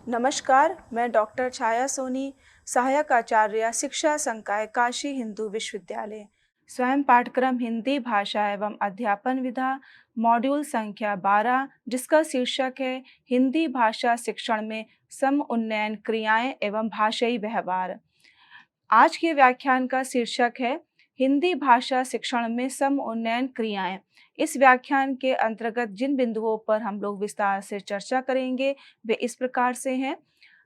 नमस्कार, मैं डॉक्टर छाया सोनी, सहायक आचार्य शिक्षा संकाय काशी हिंदू विश्वविद्यालय। स्वयं पाठ्यक्रम हिंदी भाषा एवं अध्यापन विधा, मॉड्यूल संख्या 12, जिसका शीर्षक है हिंदी भाषा शिक्षण में सम उन्नयन क्रियाएं एवं भाषाई व्यवहार। आज के व्याख्यान का शीर्षक है हिंदी भाषा शिक्षण में सम उन्नयन क्रियाएं। इस व्याख्यान के अंतर्गत जिन बिंदुओं पर हम लोग विस्तार से चर्चा करेंगे वे इस प्रकार से हैं।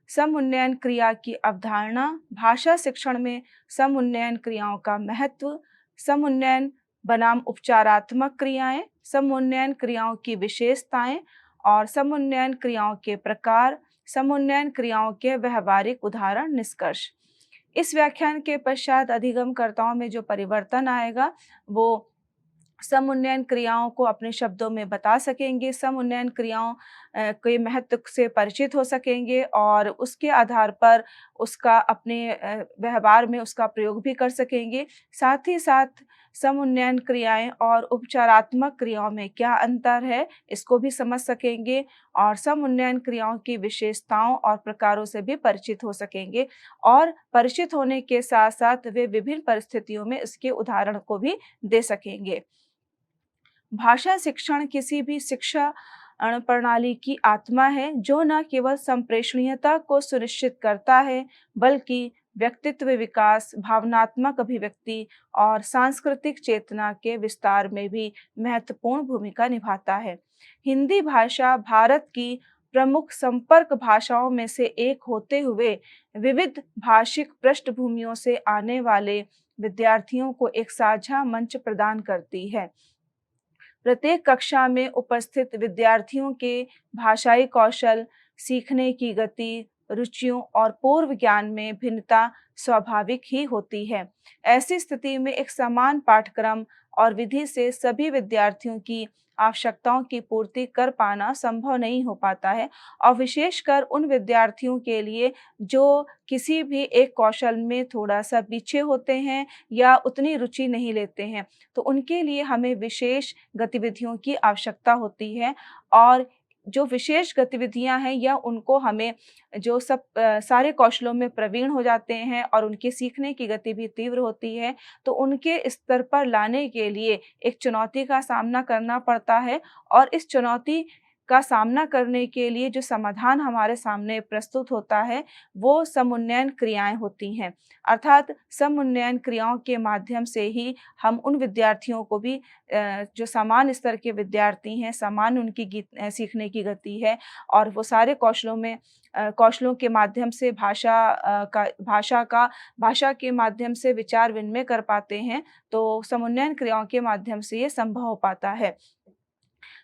सम उन्नयन क्रिया की अवधारणा, भाषा शिक्षण में सम उन्नयन क्रियाओं का महत्व, सम उन्नयन बनाम उपचारात्मक क्रियाएं, सम उन्नयन क्रियाओं की विशेषताएं और सम उन्नयन क्रियाओं के प्रकार, सम उन्नयन क्रियाओं के व्यवहारिक उदाहरण निष्कर्ष। इस व्याख्यान के पश्चात अधिगमकर्ताओं में जो परिवर्तन आएगा वो सम उन्नयन क्रियाओं को अपने शब्दों में बता सकेंगे, सम उन्नयन क्रियाओं के महत्व से परिचित हो सकेंगे और उसके आधार पर उसका अपने व्यवहार में उसका प्रयोग भी कर सकेंगे। साथ ही साथ सम उन्नयन क्रियाएं और उपचारात्मक क्रियाओं में क्या अंतर है, इसको भी समझ सकेंगे और सम उन्नयन क्रियाओं की विशेषताओं और प्रकारों से भी परिचित हो सकेंगे और परिचित होने के साथ साथ वे विभिन्न परिस्थितियों में इसके उदाहरण को भी दे सकेंगे। भाषा शिक्षण किसी भी शिक्षा प्रणाली की आत्मा है, जो न केवल संप्रेषणीयता को सुनिश्चित करता है बल्कि व्यक्तित्व विकास, भावनात्मक अभिव्यक्ति और सांस्कृतिक चेतना के विस्तार में भी महत्वपूर्ण भूमिका निभाता है। हिंदी भाषा भारत की प्रमुख संपर्क भाषाओं में से एक होते हुए विविध भाषिक पृष्ठभूमियों से आने वाले विद्यार्थियों को एक साझा मंच प्रदान करती है। प्रत्येक कक्षा में उपस्थित विद्यार्थियों के भाषाई कौशल, सीखने की गति, रुचियों और पूर्व ज्ञान में भिन्नता स्वाभाविक ही होती है। ऐसी स्थिति में एक समान पाठ्यक्रम और विधि से सभी विद्यार्थियों की आवश्यकताओं की पूर्ति कर पाना संभव नहीं हो पाता है और विशेषकर उन विद्यार्थियों के लिए जो किसी भी एक कौशल में थोड़ा-सा पीछे होते हैं या उतनी रुचि नहीं लेते हैं। तो उनके लिए हमें विशेष गतिविधियों की आवश्यकता होती है और जो विशेष गतिविधियां हैं या उनको हमें जो सारे कौशलों में प्रवीण हो जाते हैं और उनके सीखने की गति भी तीव्र होती है, तो उनके स्तर पर लाने के लिए एक चुनौती का सामना करना पड़ता है और इस चुनौती का सामना करने के लिए जो समाधान हमारे सामने प्रस्तुत होता है वो समुन्नयन क्रियाएं होती हैं। अर्थात समुन्नयन क्रियाओं के माध्यम से ही हम उन विद्यार्थियों को भी जो समान स्तर के विद्यार्थी हैं, समान उनकी सीखने की गति है और वो सारे कौशलों के माध्यम से भाषा के माध्यम से विचार विनिमय कर पाते हैं, तो समुन्नयन क्रियाओं के माध्यम से ये संभव हो पाता है।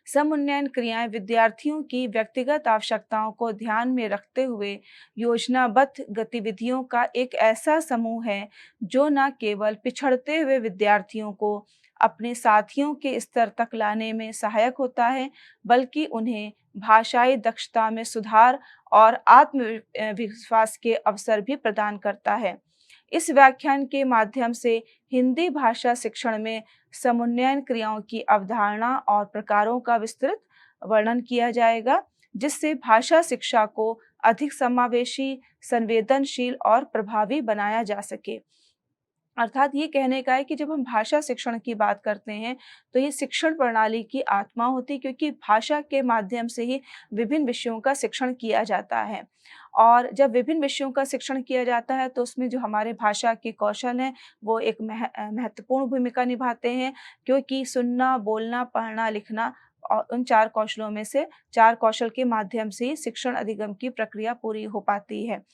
समुन्नयन क्रियाएं विद्यार्थियों की व्यक्तिगत आवश्यकताओं को ध्यान में रखते हुए योजनाबद्ध गतिविधियों का एक ऐसा समूह है जो न केवल पिछड़ते हुए विद्यार्थियों को अपने साथियों के स्तर तक लाने में सहायक होता है, बल्कि उन्हें भाषाई दक्षता में सुधार और आत्मविश्वास के अवसर भी प्रदान करता है। इस व्याख्यान के माध्यम से हिंदी भाषा शिक्षण में समुन्नयन क्रियाओं की अवधारणा और प्रकारों का विस्तृत वर्णन किया जाएगा, जिससे भाषा शिक्षा को अधिक समावेशी, संवेदनशील और प्रभावी बनाया जा सके। अर्थात ये कहने का है कि जब हम भाषा शिक्षण की बात करते हैं तो ये शिक्षण प्रणाली की आत्मा होती है, क्योंकि भाषा के माध्यम से ही विभिन्न विषयों का शिक्षण किया जाता है और जब विभिन्न विषयों का शिक्षण किया जाता है तो उसमें जो हमारे भाषा के कौशल हैं वो एक महत्वपूर्ण भूमिका निभाते हैं, क्योंकि सुनना, बोलना, पढ़ना, लिखना और उन 4 कौशलों में से 4 कौशल के माध्यम से ही शिक्षण अधिगम की प्रक्रिया पूरी हो पाती है।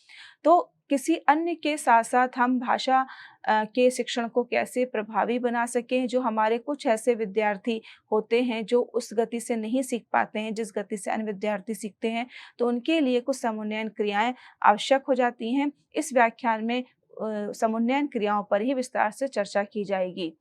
तो किसी अन्य के साथ-साथ हम भाषा के शिक्षण को कैसे प्रभावी बना सकें, जो हमारे कुछ ऐसे विद्यार्थी होते हैं जो उस गति से नहीं सीख पाते हैं जिस गति से अन्य विद्यार्थी सीखते हैं, तो उनके लिए कुछ समुन्नयन क्रियाएँ आवश्यक हो जाती हैं। इस व्याख्यान में समुन्नयन क्रियाओं पर ही विस्तार से चर्चा की जाएगी।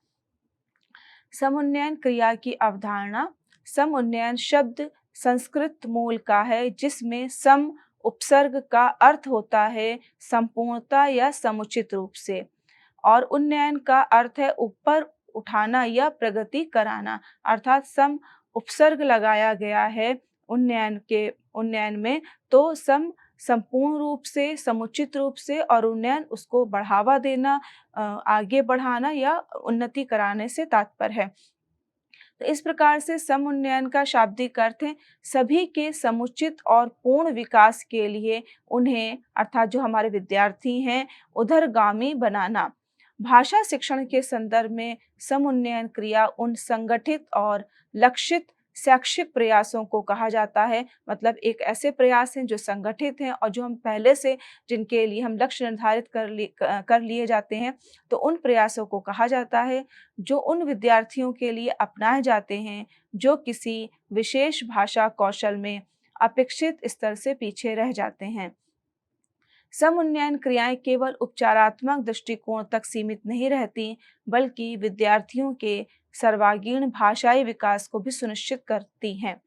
समुन्नयन क्रिया की अवधारणा। समुन्नयन शब्द संस्कृत मूल का है, जिसमें सम उपसर्ग का अर्थ होता है संपूर्णता या समुचित रूप से और उन्नयन का अर्थ है ऊपर उठाना या प्रगति कराना। अर्थात सम उपसर्ग लगाया गया है उन्नयन में, तो सम संपूर्ण रूप से, समुचित रूप से और उन्नयन उसको बढ़ावा देना, आगे बढ़ाना या उन्नति कराने से तात्पर्य है। तो इस प्रकार से समुन्नयन का शाब्दिक अर्थ है सभी के समुचित और पूर्ण विकास के लिए उन्हें अर्थात जो हमारे विद्यार्थी हैं उधरगामी बनाना। भाषा शिक्षण के संदर्भ में समुन्नयन क्रिया उन संगठित और लक्षित शैक्षिक प्रयासों को कहा जाता है। मतलब एक ऐसे प्रयास हैं जो संगठित हैं और जो हम पहले से जिनके लिए हम लक्ष्य निर्धारित कर लिए जाते हैं, तो उन प्रयासों को कहा जाता है जो उन विद्यार्थियों के लिए अपनाए जाते हैं जो किसी विशेष भाषा कौशल में अपेक्षित स्तर से पीछे रह जाते हैं। समुन्नयन क्रियाएं केवल उपचारात्मक दृष्टिकोण तक सीमित नहीं रहती, बल्कि विद्यार्थियों के सर्वांगीण भाषाई विकास को भी सुनिश्चित करती हैं।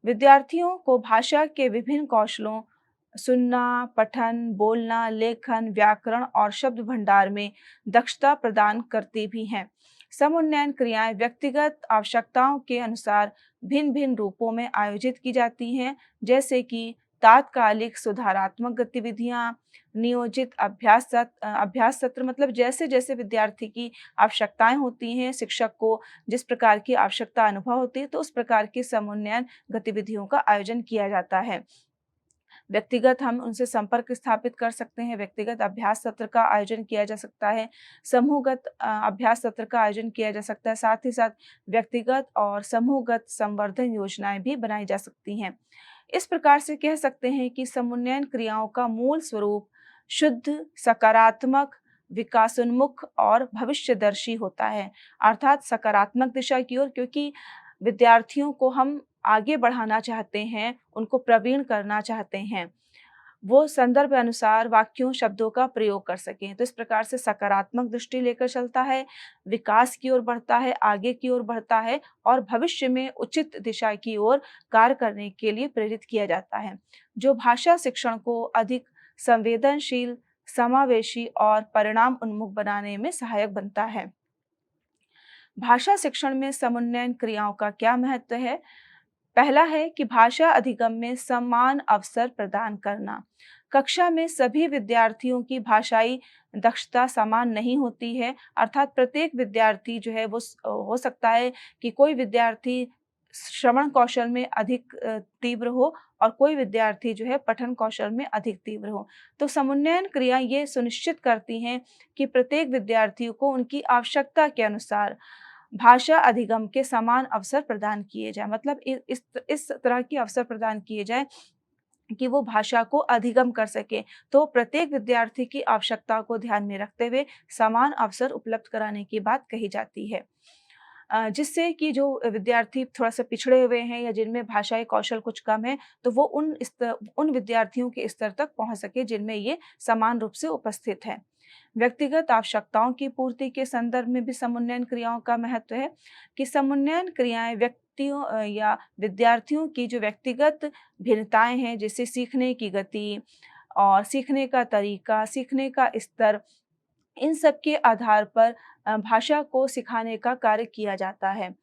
विद्यार्थियों को भाषा के विभिन्न कौशलों सुनना, पठन, बोलना, लेखन, व्याकरण और शब्द भंडार में दक्षता प्रदान करती भी हैं। समुन्नयन क्रियाएं व्यक्तिगत आवश्यकताओं के अनुसार भिन्न-भिन्न रूपों में आयोजित की जाती हैं, जैसे कि तात्कालिक सुधारात्मक गतिविधियां, नियोजित अभ्यास सत्र मतलब जैसे-जैसे विद्यार्थी की आवश्यकताएं होती हैं, शिक्षक को जिस प्रकार की आवश्यकता अनुभव होती है, तो उस प्रकार की समुन्नयन गतिविधियों का आयोजन किया जाता है। व्यक्तिगत हम उनसे संपर्क स्थापित कर सकते हैं, व्यक्तिगत अभ्यास सत्र का आयोजन किया जा सकता है, समूहगत अभ्यास सत्र का आयोजन किया जा सकता है, साथ ही साथ व्यक्तिगत और समूहगत संवर्धन योजनाएं भी बनाई जा सकती हैं। इस प्रकार से कह सकते हैं कि समुन्नयन क्रियाओं का मूल स्वरूप शुद्ध, सकारात्मक, विकासोन्मुख और भविष्यदर्शी होता है, अर्थात सकारात्मक दिशा की ओर, क्योंकि विद्यार्थियों को हम आगे बढ़ाना चाहते हैं, उनको प्रवीण करना चाहते हैं। वो संदर्भ अनुसार वाक्यों, शब्दों का प्रयोग कर सकें। तो इस प्रकार से सकारात्मक दृष्टि लेकर चलता है, विकास की ओर बढ़ता है, आगे की ओर बढ़ता है और भविष्य में उचित दिशा की ओर कार्य करने के लिए प्रेरित किया जाता है, जो भाषा शिक्षण को अधिक संवेदनशील, समावेशी और परिणाम उन्मुख बनाने में सहायक बनता है। भाषा शिक्षण में समुन्नयन क्रियाओं का क्या महत्व है? पहला है कि भाषा अधिगम में समान अवसर प्रदान करना। कक्षा में सभी विद्यार्थियों की भाषाई दक्षता समान नहीं होती है, अर्थात प्रत्येक विद्यार्थी जो है वो हो सकता है कि कोई विद्यार्थी श्रवण कौशल में अधिक तीव्र हो और कोई विद्यार्थी जो है पठन कौशल में अधिक तीव्र हो। तो समुन्नयन क्रिया ये सुनिश्चित करती हैं कि प्रत्येक विद्यार्थियों को उनकी आवश्यकता के अनुसार भाषा अधिगम के समान अवसर प्रदान किए जाए, मतलब इस तरह के अवसर प्रदान किए जाए कि वो भाषा को अधिगम कर सके। तो प्रत्येक विद्यार्थी की आवश्यकता को ध्यान में रखते हुए समान अवसर उपलब्ध कराने की बात कही जाती है। जिससे कि जो विद्यार्थी थोड़ा-सा पिछड़े हुए हैं या जिनमें भाषाई कौशल कुछ कम है, तो वो उन विद्यार्थियों के स्तर तक पहुँच सके जिनमें ये समान रूप से उपस्थित है। व्यक्तिगत आवश्यकताओं की पूर्ति के संदर्भ में भी समुन्नयन क्रियाओं का महत्व है कि समुन्नयन क्रियाएं व्यक्तियों या विद्यार्थियों की जो व्यक्तिगत भिन्नताएं हैं, जैसे सीखने की गति और सीखने का तरीका, सीखने का स्तर, इन सब के आधार पर भाषा को सिखाने का कार्य किया जाता है।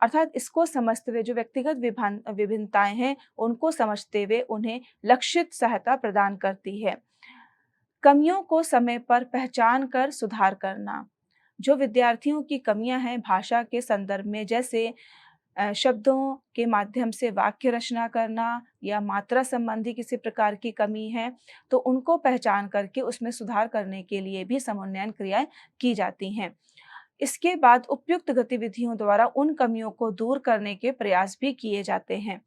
अर्थात इसको समझते हुए जो व्यक्तिगत विभिन्नताएं हैं, उनको समझते हुए उन्हें लक्षित सहायता प्रदान करती है। कमियों को समय पर पहचान कर सुधार करना। जो विद्यार्थियों की कमियां हैं भाषा के संदर्भ में, जैसे शब्दों के माध्यम से वाक्य रचना करना या मात्रा संबंधी किसी प्रकार की कमी है, तो उनको पहचान करके उसमें सुधार करने के लिए भी समुन्नयन क्रियाएं की जाती हैं। इसके बाद उपयुक्त गतिविधियों द्वारा उन कमियों को दूर करने के प्रयास भी किए जाते हैं।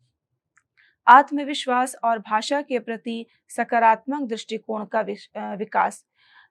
आत्मविश्वास और भाषा के प्रति सकारात्मक दृष्टिकोण का विकास।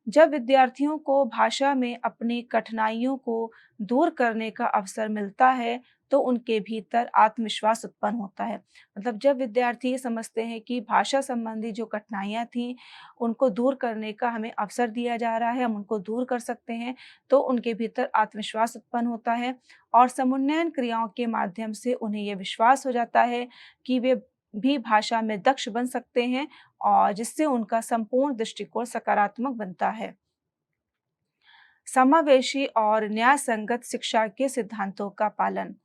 जब विद्यार्थियों को भाषा में अपनी कठिनाइयों को दूर करने का अवसर मिलता है, तो उनके भीतर आत्मविश्वास उत्पन्न होता है। मतलब जब विद्यार्थी ये समझते हैं कि भाषा संबंधी जो कठिनाइयाँ थीं, उनको दूर करने का हमें अवसर दिया जा रहा है, हम उनको दूर कर सकते हैं, तो उनके भीतर आत्मविश्वास उत्पन्न होता है और समुन्नयन क्रियाओं के माध्यम से उन्हें ये विश्वास हो जाता है कि वे भी भाषा में दक्ष बन सकते हैं और जिससे उनका संपूर्ण दृष्टिकोण सकारात्मक बनता है। समावेशी और न्याय संगत शिक्षा के सिद्धांतों का पालन।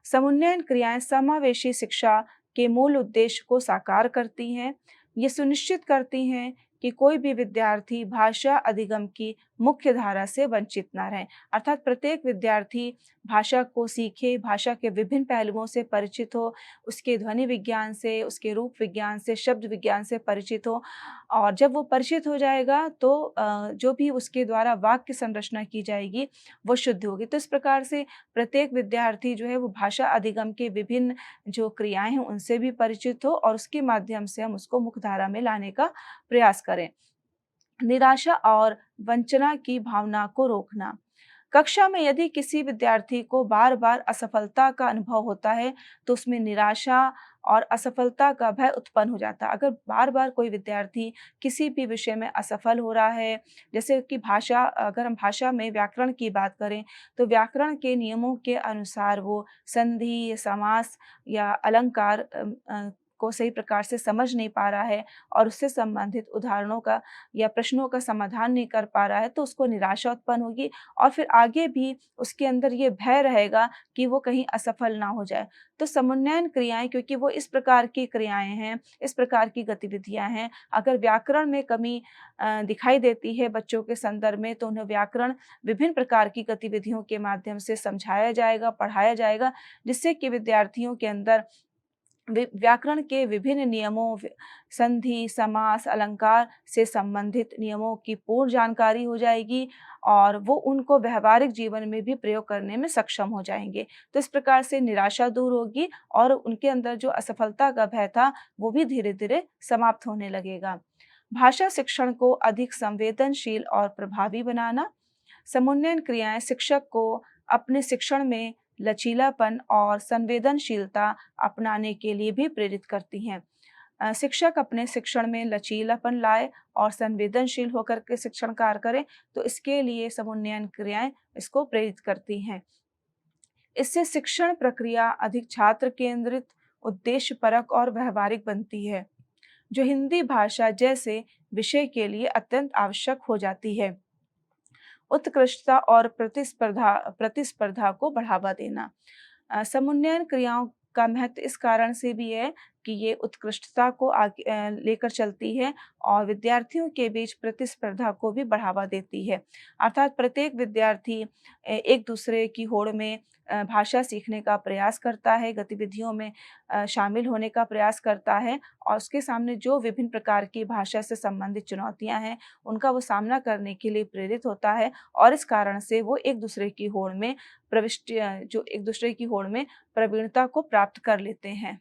समुन्नयन क्रियाएं समावेशी शिक्षा के मूल उद्देश्य को साकार करती हैं। ये सुनिश्चित करती हैं कि कोई भी विद्यार्थी भाषा अधिगम की मुख्य धारा से वंचित ना रहे। अर्थात प्रत्येक विद्यार्थी भाषा को सीखे, भाषा के विभिन्न पहलुओं से परिचित हो, उसके ध्वनि विज्ञान से, उसके रूप विज्ञान से, शब्द विज्ञान से परिचित हो, और जब वो परिचित हो जाएगा तो जो भी उसके द्वारा वाक्य संरचना की जाएगी वो शुद्ध होगी। तो इस प्रकार से प्रत्येक विद्यार्थी जो है वो भाषा अधिगम के विभिन्न जो क्रियाएँ हैं उनसे भी परिचित हो और उसके माध्यम से हम उसको मुख्यधारा में लाने का प्रयास करें। निराशा और वंचना की भावना को रोकना। कक्षा में यदि किसी विद्यार्थी को बार-बार असफलता का अनुभव होता है, तो उसमें निराशा और असफलता का भय उत्पन्न हो जाता है। अगर बार-बार कोई विद्यार्थी किसी भी विषय में असफल हो रहा है, जैसे कि अगर हम भाषा में व्याकरण की बात करें, तो व्याकरण के नियमों के अनुसार वो संधि, समास या अलंकार को सही प्रकार से समझ नहीं पा रहा है और उससे संबंधित उदाहरणों का या प्रश्नों का समाधान नहीं कर पा रहा है, तो उसको निराशा उत्पन्न होगी और फिर आगे भी उसके अंदर ये भय रहेगा कि वो कहीं असफल ना हो जाए। तो समुन्नयन क्रियाएँ, क्योंकि वो इस प्रकार की क्रियाएँ हैं, इस प्रकार की गतिविधियाँ हैं, अगर व्याकरण में कमी दिखाई देती है बच्चों के संदर्भ में, तो उन्हें व्याकरण विभिन्न प्रकार की गतिविधियों के माध्यम से समझाया जाएगा, पढ़ाया जाएगा, जिससे कि विद्यार्थियों के अंदर व्याकरण के विभिन्न नियमों, संधि, समास, अलंकार से संबंधित नियमों की पूर्ण जानकारी हो जाएगी और वो उनको व्यावहारिक जीवन में भी प्रयोग करने में सक्षम हो जाएँगे। तो इस प्रकार से निराशा दूर होगी और उनके अंदर जो असफलता का भय था, वो भी धीरे-धीरे समाप्त होने लगेगा। भाषा शिक्षण को अधिक संवेदनशील और प्रभावी बनाना। समुन्नयन क्रियाएँ शिक्षक को अपने शिक्षण में लचीलापन और संवेदनशीलता अपनाने के लिए भी प्रेरित करती हैं। शिक्षक अपने शिक्षण में लचीलापन लाए और संवेदनशील होकर के शिक्षण कार्य करें, तो इसके लिए समुन्नयन क्रियाएँ इसको प्रेरित करती हैं। इससे शिक्षण प्रक्रिया अधिक छात्र केंद्रित, उद्देश्यपरक और व्यावहारिक बनती है, जो हिंदी भाषा जैसे विषय के लिए अत्यंत आवश्यक हो जाती है। उत्कृष्टता और प्रतिस्पर्धा को बढ़ावा देना। समुन्नयन क्रियाओं का महत्व इस कारण से भी है कि ये उत्कृष्टता को आगे लेकर चलती है और विद्यार्थियों के बीच प्रतिस्पर्धा को भी बढ़ावा देती है। अर्थात प्रत्येक विद्यार्थी एक दूसरे की होड़ में भाषा सीखने का प्रयास करता है, गतिविधियों में शामिल होने का प्रयास करता है और उसके सामने जो विभिन्न प्रकार की भाषा से संबंधित चुनौतियाँ हैं, उनका वो सामना करने के लिए प्रेरित होता है और इस कारण से वो एक दूसरे की होड़ में जो एक दूसरे की होड़ में प्रवीणता को प्राप्त कर लेते हैं।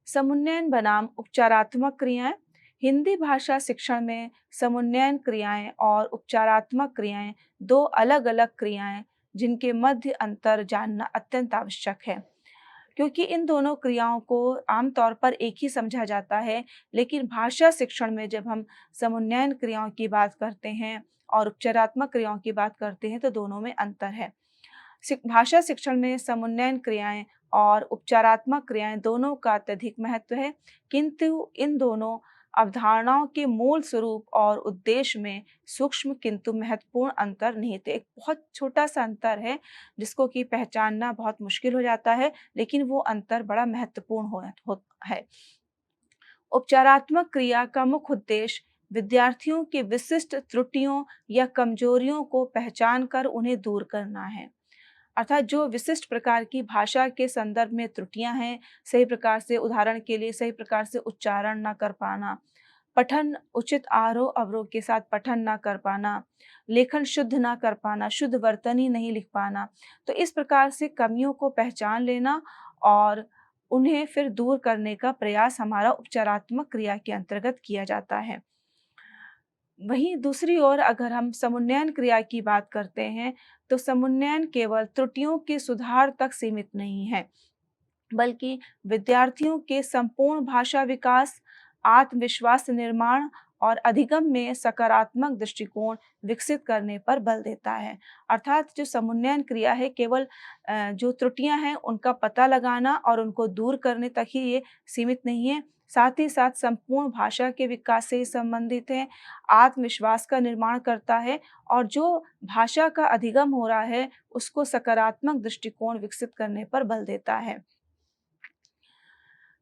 समुन्नयन बनाम उपचारात्मक क्रियाएँ। हिंदी भाषा शिक्षण में समुन्नयन क्रियाएँ और उपचारात्मक क्रियाएँ 2 अलग-अलग क्रियाएँ जिनके मध्य अंतर जानना अत्यंत आवश्यक है। क्योंकि इन दोनों क्रियाओं को आम तौर पर एक ही समझा जाता है, लेकिन भाषा शिक्षण में जब हम समुन्नयन क्रियाओं की बात करते हैं और उपचारात्मक क्रियाओं की बात करते हैं, तो दोनों में अंतर है। भाषा शिक्षण में समुन्नयन क्रियाएँ और उपचारात्मक क्रियाएँ दोनों का अत्यधिक महत्व है, किंतु इन दोनों अवधारणाओं के मूल स्वरूप और उद्देश्य में सूक्ष्म किंतु महत्वपूर्ण अंतर निहित है। एक बहुत छोटा-सा अंतर है, जिसको कि पहचानना बहुत मुश्किल हो जाता है, लेकिन वो अंतर बड़ा महत्वपूर्ण है। उपचारात्मक क्रिया का मुख्य उद्देश्य विद्यार्थियों की विशिष्ट त्रुटियों या कमजोरियों को पहचान कर उन्हें दूर करना है। अर्थात जो विशिष्ट प्रकार की भाषा के संदर्भ में त्रुटियां हैं, सही प्रकार से उदाहरण के लिए सही प्रकार से उच्चारण ना कर पाना, पठन उचित आरोह-अवरोह के साथ पठन ना कर पाना, लेखन शुद्ध ना कर पाना, शुद्ध वर्तनी नहीं लिख पाना। तो इस प्रकार से कमियों को पहचान लेना और उन्हें फिर दूर करने का प्रयास हमारा उपचारात्मक क्रिया के अंतर्गत किया जाता है। वहीं दूसरी ओर अगर हम समुन्नयन क्रिया की बात करते हैं, तो समुन्नयन केवल त्रुटियों के सुधार तक सीमित नहीं है, बल्कि विद्यार्थियों के संपूर्ण भाषा विकास, आत्मविश्वास निर्माण और अधिगम में सकारात्मक दृष्टिकोण विकसित करने पर बल देता है। अर्थात जो समुन्नयन क्रिया है केवल जो त्रुटियां हैं उनका पता लगाना और उनको दूर करने तक ही ये सीमित नहीं है, साथ ही साथ संपूर्ण भाषा के विकास से ही संबंधित है, आत्मविश्वास का निर्माण करता है और जो भाषा का अधिगम हो रहा है उसको सकारात्मक दृष्टिकोण विकसित करने पर बल देता है।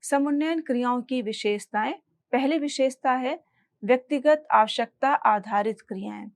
समुन्नयन क्रियाओं की विशेषताएं। पहली विशेषता है व्यक्तिगत आवश्यकता आधारित क्रियाएं।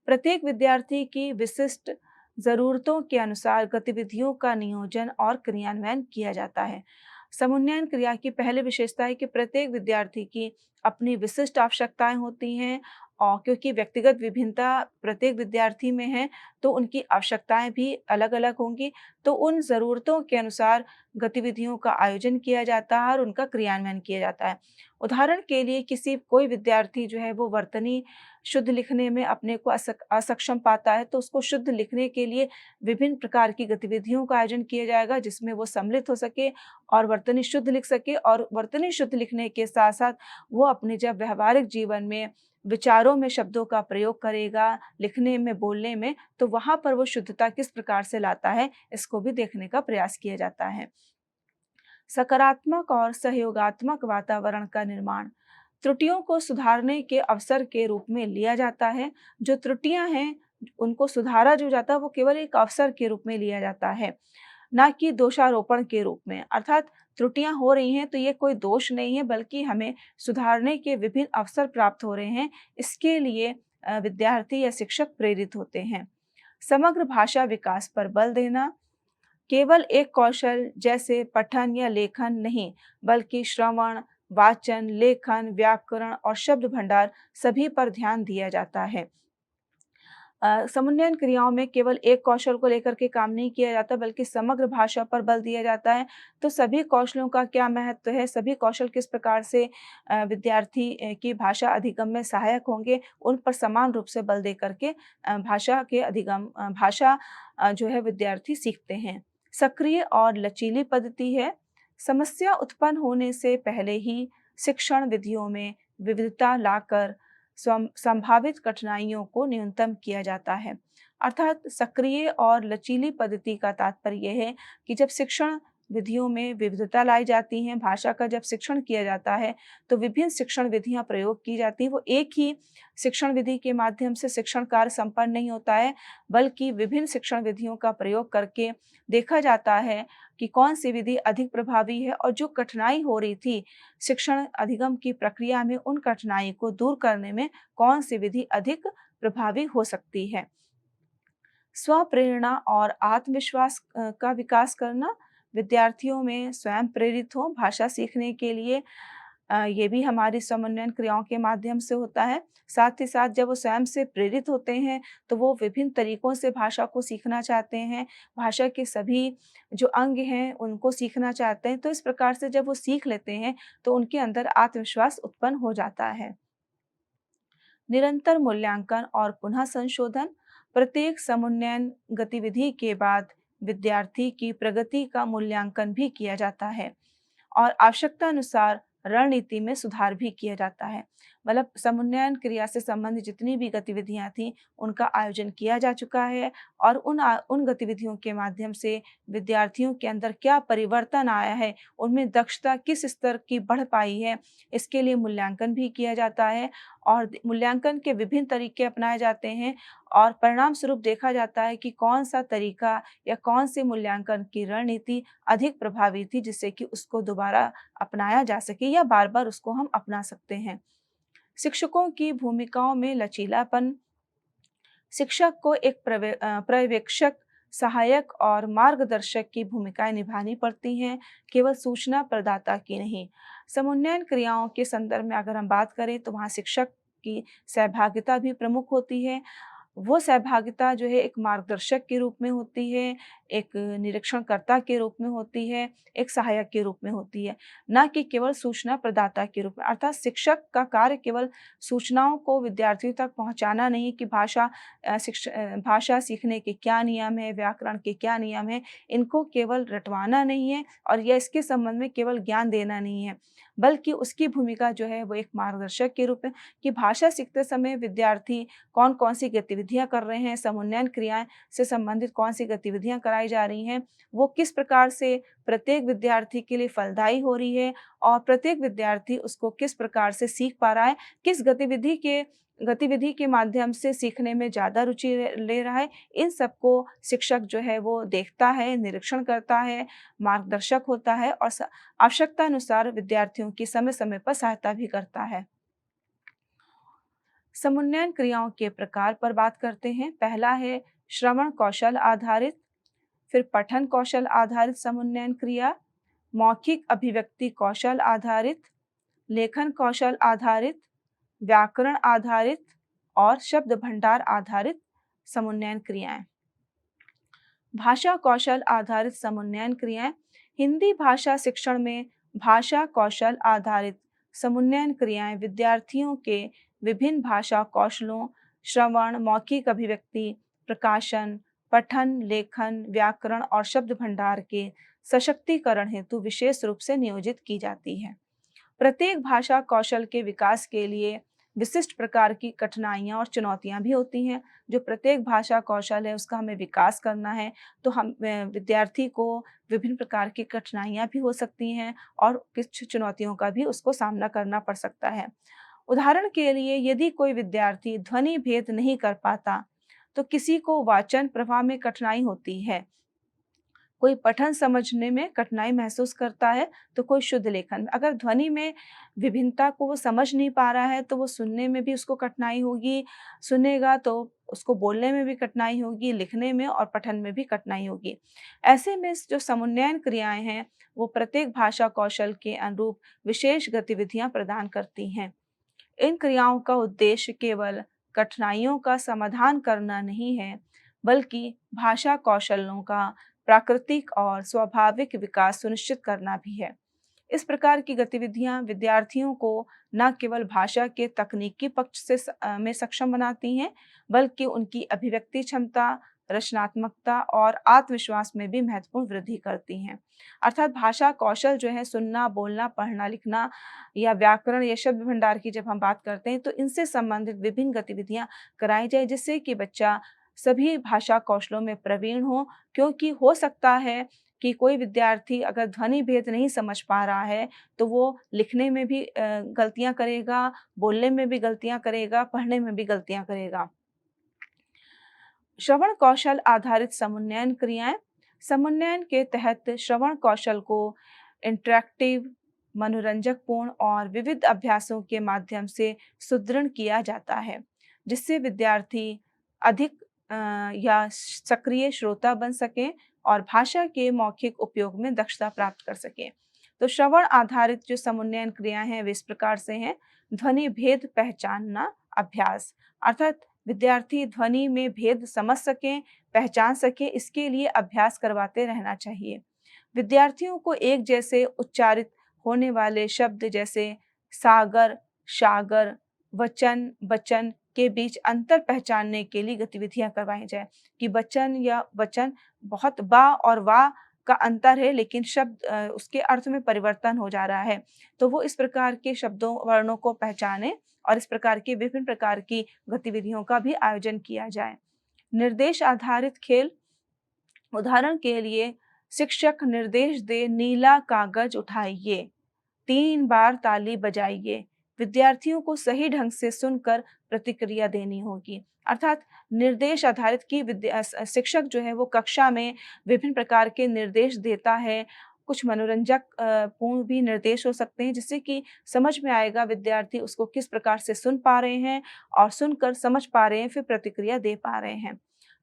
प्रत्येक विद्यार्थी की विशिष्ट जरूरतों के अनुसार गतिविधियों का नियोजन और क्रियान्वयन किया जाता है। समुन्नयन क्रिया की पहली विशेषता है कि प्रत्येक विद्यार्थी की अपनी विशिष्ट आवश्यकताएं होती हैं, और क्योंकि व्यक्तिगत विभिन्नता प्रत्येक विद्यार्थी में है, तो उनकी आवश्यकताएं भी अलग-अलग होंगी। तो उन ज़रूरतों के अनुसार गतिविधियों का आयोजन किया जाता है और उनका क्रियान्वयन किया जाता है। उदाहरण के लिए कोई विद्यार्थी जो है वो वर्तनी शुद्ध लिखने में अपने को असक्षम पाता है, तो उसको शुद्ध लिखने के लिए विभिन्न प्रकार की गतिविधियों का आयोजन किया जाएगा, जिसमें वो सम्मिलित हो सके और वर्तनी शुद्ध लिख सके। और वर्तनी शुद्ध लिखने के साथ-साथ वो अपने जब व्यावहारिक जीवन में विचारों में शब्दों का प्रयोग करेगा, लिखने में, बोलने में, तो वहाँ पर वो शुद्धता किस प्रकार से लाता है, इसको भी देखने का प्रयास किया जाता है। सकारात्मक और सहयोगात्मक वातावरण का निर्माण त्रुटियों को सुधारने के अवसर के रूप में लिया जाता है। जो त्रुटियां हैं, उनको सुधारा जो जाता है, वो केवल एक अवसर के रूप में लिया जाता है, ना कि दोषारोपण के रूप में। अर्थात त्रुटियां हो रही हैं तो ये कोई दोष नहीं है, बल्कि हमें सुधारने के विभिन्न अवसर प्राप्त हो रहे हैं। इसके लिए विद्यार्थी या शिक्षक प्रेरित होते हैं। समग्र भाषा विकास पर बल देना केवल एक कौशल जैसे पठन या लेखन नहीं, बल्कि श्रवण, वाचन, लेखन, व्याकरण और शब्द भंडार सभी पर ध्यान दिया जाता है। समुन्नयन क्रियाओं में केवल एक कौशल को लेकर के काम नहीं किया जाता, बल्कि समग्र भाषा पर बल दिया जाता है। तो सभी कौशलों का क्या महत्व है, सभी कौशल किस प्रकार से विद्यार्थी की भाषा अधिगम में सहायक होंगे, उन पर समान रूप से बल दे करके भाषा जो है विद्यार्थी सीखते हैं। सक्रिय और लचीली पद्धति है। समस्या उत्पन्न होने से पहले ही शिक्षण विधियों में विविधता लाकर संभावित कठिनाइयों को न्यूनतम किया जाता है। अर्थात सक्रिय और लचीली पद्धति का तात्पर्य है कि जब शिक्षण विधियों में विविधता लाई जाती हैं, भाषा का जब शिक्षण किया जाता है, तो विभिन्न शिक्षण विधियां प्रयोग की जाती हैं। वो एक ही शिक्षण विधि के माध्यम से शिक्षण कार्य संपन्न नहीं होता है, बल्कि विभिन्न शिक्षण विधियों का प्रयोग करके देखा जाता है कि कौन सी विधि अधिक प्रभावी है, और जो कठिनाई हो रही थी शिक्षण अधिगम की प्रक्रिया में, उन कठिनाई को दूर करने में कौन सी विधि अधिक प्रभावी हो सकती है। स्वप्रेरणा और आत्मविश्वास का विकास करना, विद्यार्थियों में स्वयं प्रेरित हो भाषा सीखने के लिए, ये भी हमारी समन्वयन क्रियाओं के माध्यम से होता है। साथ ही साथ जब वो स्वयं से प्रेरित होते हैं, तो वो विभिन्न तरीकों से भाषा को सीखना चाहते हैं, भाषा के सभी जो अंग हैं उनको सीखना चाहते हैं। तो इस प्रकार से जब वो सीख लेते हैं, तो उनके अंदर आत्मविश्वास उत्पन्न हो जाता है। निरंतर मूल्यांकन और पुनः संशोधन, प्रत्येक समुन्नयन गतिविधि के बाद विद्यार्थी की प्रगति का मूल्यांकन भी किया जाता है और आवश्यकता अनुसार रणनीति में सुधार भी किया जाता है। मतलब समुन्नयन क्रिया से संबंधित जितनी भी गतिविधियां थी, उनका आयोजन किया जा चुका है, और उन गतिविधियों के माध्यम से विद्यार्थियों के अंदर क्या परिवर्तन आया है, उनमें दक्षता किस स्तर की बढ़ पाई है, इसके लिए मूल्यांकन भी किया जाता है। और मूल्यांकन के विभिन्न तरीके अपनाए जाते हैं, और परिणाम स्वरूप देखा जाता है कि कौन सा तरीका या कौन सी मूल्यांकन की रणनीति अधिक प्रभावी थी, जिससे कि उसको दोबारा अपनाया जा सके या बार-बार उसको हम अपना सकते हैं। शिक्षकों की भूमिकाओं में लचीलापन, शिक्षक को एक पर्यवेक्षक, सहायक और मार्गदर्शक की भूमिकाएं निभानी पड़ती हैं, केवल सूचना प्रदाता की नहीं। समुन्नयन क्रियाओं के संदर्भ में अगर हम बात करें, तो वहाँ शिक्षक की सहभागिता भी प्रमुख होती है। वो सहभागिता जो है एक मार्गदर्शक के रूप में होती है, एक निरीक्षणकर्ता के रूप में होती है, एक सहायक के रूप में होती है, ना कि केवल सूचना प्रदाता के रूप में। अर्थात शिक्षक का कार्य केवल सूचनाओं को विद्यार्थियों तक पहुंचाना नहीं कि भाषा सीखने के क्या नियम है, व्याकरण के क्या नियम है, इनको केवल रटवाना नहीं है, और यह इसके संबंध में केवल ज्ञान देना नहीं है, बल्कि उसकी भूमिका जो है वो एक मार्गदर्शक के रूप में, कि भाषा सीखते समय विद्यार्थी कौन-कौन सी गतिविधियाँ कर रहे हैं, समुन्नयन क्रियाएँ से संबंधित कौन सी गतिविधियाँ कराई जा रही हैं, वो किस प्रकार से प्रत्येक विद्यार्थी के लिए फलदायी हो रही है, और प्रत्येक विद्यार्थी उसको किस प्रकार से सीख पा रहा है, किस गतिविधि के गतिविधि के माध्यम से सीखने में ज़्यादा रुचि ले रहा है, इन सबको शिक्षक जो है वो देखता है, निरीक्षण करता है, मार्गदर्शक होता है और आवश्यकता अनुसार विद्यार्थियों की समय-समय पर सहायता भी करता है। समुन्नयन क्रियाओं के प्रकार पर बात करते हैं। पहला है श्रवण कौशल आधारित, फिर पठन कौशल आधारित समुन्नयन क्रिया, मौखिक अभिव्यक्ति कौशल आधारित, लेखन कौशल आधारित, व्याकरण आधारित और शब्द भंडार आधारित समुन्नयन क्रियाएं। भाषा कौशल आधारित समुन्नयन क्रियाएं। हिंदी भाषा शिक्षण में भाषा कौशल आधारित समुन्नयन क्रियाएं विद्यार्थियों के विभिन्न भाषा कौशलों, श्रवण, मौखिक अभिव्यक्ति, प्रकाशन, पठन, लेखन, व्याकरण और शब्द भंडार के सशक्तिकरण हेतु विशेष रूप से नियोजित की जाती है। प्रत्येक भाषा कौशल के विकास के लिए विशिष्ट प्रकार की कठिनाइयाँ और चुनौतियाँ भी होती हैं। जो प्रत्येक भाषा कौशल है उसका हमें विकास करना है, तो हम विद्यार्थी को विभिन्न प्रकार की कठिनाइयाँ भी हो सकती हैं और कुछ चुनौतियों का भी उसको सामना करना पड़ सकता है। उदाहरण के लिए यदि कोई विद्यार्थी ध्वनि भेद नहीं कर पाता, तो किसी को वाचन प्रवाह में कठिनाई होती है, कोई पठन समझने में कठिनाई महसूस करता है, तो कोई शुद्ध लेखन में। अगर ध्वनि में विभिन्नता को वो समझ नहीं पा रहा है, तो वो सुनने में भी उसको कठिनाई होगी, सुनेगा तो उसको बोलने में भी कठिनाई होगी, लिखने में और पठन में भी कठिनाई होगी। ऐसे में जो समुन्नयन क्रियाएँ हैं, वो प्रत्येक भाषा कौशल के अनुरूप विशेष गतिविधियाँ प्रदान करती हैं। इन क्रियाओं का उद्देश्य केवल कठिनाइयों का समाधान करना नहीं है, बल्कि भाषा कौशलों का प्राकृतिक और स्वाभाविक विकास सुनिश्चित करना भी है। इस प्रकार की गतिविधियां विद्यार्थियों को न केवल भाषा के तकनीकी पक्ष से में सक्षम बनाती हैं, बल्कि उनकी अभिव्यक्ति क्षमता, रचनात्मकता और आत्मविश्वास में भी महत्वपूर्ण वृद्धि करती हैं। अर्थात भाषा कौशल जो है सुनना, बोलना, पढ़ना, लिखना या व्याकरण या शब्द भंडार की जब हम बात करते हैं, तो इनसे संबंधित विभिन्न गतिविधियां कराई जाए, जिससे कि बच्चा सभी भाषा कौशलों में प्रवीण हो। क्योंकि हो सकता है कि कोई विद्यार्थी अगर ध्वनि भेद नहीं समझ पा रहा है, तो वो लिखने में भी गलतियां करेगा, बोलने में भी गलतियां करेगा, पढ़ने में भी गलतियां करेगा। श्रवण कौशल आधारित समुन्नयन क्रियाएं। समुन्नयन के तहत श्रवण कौशल को इंटरैक्टिव, मनोरंजकपूर्ण और विविध अभ्यासों के माध्यम से सुदृढ़ किया जाता है, जिससे विद्यार्थी अधिक या सक्रिय श्रोता बन सकें और भाषा के मौखिक उपयोग में दक्षता प्राप्त कर सकें। तो श्रवण आधारित जो समुन्नयन क्रियाएं हैं वे इस प्रकार से हैं। ध्वनि भेद पहचानना अभ्यास, अर्थात विद्यार्थी ध्वनि में भेद समझ सकें, पहचान सकें, इसके लिए अभ्यास करवाते रहना चाहिए। विद्यार्थियों को एक जैसे उच्चारित होने वाले शब्द जैसे सागर, शागर, वचन, बचन के बीच अंतर पहचानने के लिए गतिविधियां करवाई जाए कि बचन या वचन बहुत बा और वाह का अंतर है, लेकिन शब्द उसके अर्थ में परिवर्तन हो जा रहा है, तो वो इस प्रकार के शब्दों, वर्णों को पहचाने और इस प्रकार की विभिन्न प्रकार की गतिविधियों का भी आयोजन किया जाए। निर्देश आधारित खेल, उदाहरण के लिए शिक्षक निर्देश दे, नीला कागज उठाइए, 3 बार ताली बजाइए। विद्यार्थियों को सही ढंग से सुनकर प्रतिक्रिया देनी होगी। अर्थात निर्देश आधारित कि शिक्षक जो है वो कक्षा में विभिन्न प्रकार के निर्देश देता है। कुछ मनोरंजक पूर्ण भी निर्देश हो सकते हैं, जिससे कि समझ में आएगा विद्यार्थी उसको किस प्रकार से सुन पा रहे हैं और सुनकर समझ पा रहे हैं, फिर प्रतिक्रिया दे पा रहे हैं।